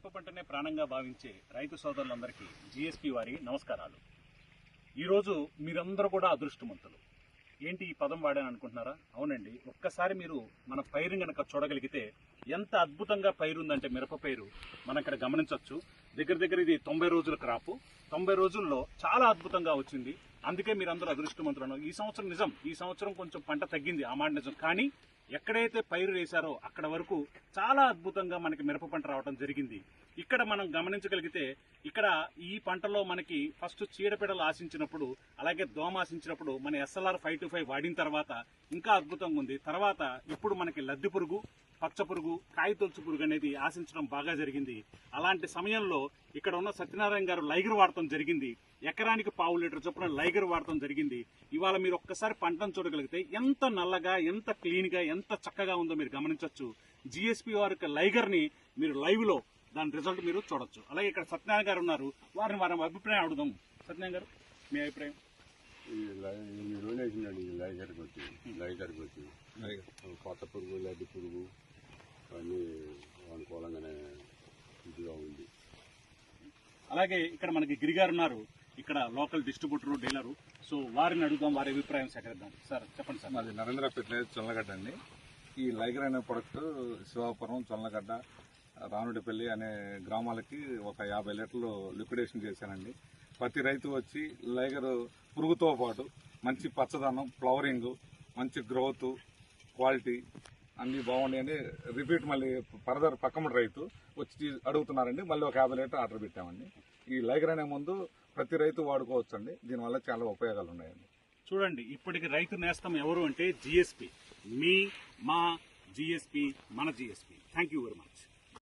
మిరప పంటనే ప్రాణంగా భావించే రైతు సోదరులందరికీ జీఎస్పీ వారి నమస్కారాలు. ఈరోజు మీరందరూ కూడా అదృష్టవంతులు. ఏంటి ఈ పదం వాడాను అనుకుంటున్నారా? అవునండి, ఒక్కసారి మీరు మన పైరు గనక చూడగలిగితే ఎంత అద్భుతంగా పైరు ఉందంటే మిరప పైరు మనం ఇక్కడ గమనించవచ్చు. దగ్గర ఇది 90 రోజుల క్రాపు. 90 రోజుల్లో చాలా అద్భుతంగా వచ్చింది. అందుకే మీరందరూ అదృష్టవంతులను. ఈ సంవత్సరం నిజం, ఈ సంవత్సరం కొంచెం పంట తగ్గింది, ఆ మాట నిజం. కానీ ఎక్కడైతే పైరు వేశారో అక్కడ వరకు చాలా అద్భుతంగా మనకి మిరప పంట రావడం జరిగింది. ఇక్కడ మనం గమనించగలిగితే ఇక్కడ ఈ పంటలో మనకి ఫస్ట్ చీడపీడలు ఆశించినప్పుడు, అలాగే దోమ ఆశించినప్పుడు మన SLR 525 వాడిన తర్వాత ఇంకా అద్భుతంగా ఉంది. తర్వాత ఇప్పుడు మనకి లద్దె పురుగు, పచ్చ పురుగు, కాయ తొలుచు పురుగు అనేది ఆశించడం బాగా జరిగింది. అలాంటి సమయంలో ఇక్కడ ఉన్న సత్యనారాయణ గారు లైగర్ వాడటం జరిగింది. ఎకరానికి 1/2 లీటర్ చొప్పున లైగర్ వాడటం జరిగింది. ఇవాళ మీరు ఒక్కసారి పంటను చూడగలిగితే ఎంత నల్లగా, ఎంత క్లీన్ గా, ఎంత చక్కగా ఉందో మీరు గమనించవచ్చు. జీఎస్పీ వారి లైగర్ ని మీరు లైవ్ లో దాని రిజల్ట్ మీరు చూడొచ్చు. అలాగే ఇక్కడ సత్యనారాయణ గారు ఉన్నారు, వారి అభిప్రాయం అడుగుదాం. సత్యనారాయణ గారు, మీ అభిప్రాయం? లైగర్కి వచ్చి కొత్త పురుగు, లడ్డి పురుగు అన్నీ అనుకూలంగానే ఇదిగా ఉంది. అలాగే ఇక్కడ మనకి గిరిగారు ఉన్నారు, ఇక్కడ లోకల్ డిస్ట్రిబ్యూటర్, డీలరు. సో వారిని అడుగుదాం, వారి అభిప్రాయం సేకరిద్దాం. సార్ చెప్పండి సార్. మాది నరేంద్ర ఫెర్టిలైజర్ చొల్లగడ్డ అండి. ఈ లైగర్ అనే ప్రొడక్ట్ శివాపురం, చొల్లగడ్డ, రానుడిపల్లి అనే గ్రామాలకి ఒక 50 లీటర్లు లిక్విడేషన్ చేశానండి. ప్రతి రైతు వచ్చి లైగర్ పురుగుతో పాటు మంచి పచ్చదనం, ఫ్లవరింగ్, మంచి గ్రోత్, క్వాలిటీ అన్ని బాగున్నాయని రిపీట్ మళ్ళీ ఫర్దర్ పక్కన రైతు వచ్చి అడుగుతున్నారండి. మళ్ళీ ఒక 50 లీటర్ ఆర్డర్ పెట్టామండి. ఈ లైగర్ అనే ముందు ప్రతి రైతు వాడుకోవచ్చు అండి. దీనివల్ల చాలా ఉపయోగాలు ఉన్నాయండి. చూడండి, ఇప్పటికి రైతు నేస్తం ఎవరు అంటే జీఎస్పీ. మా జీఎస్పీ, మన GSP. Thank you very much.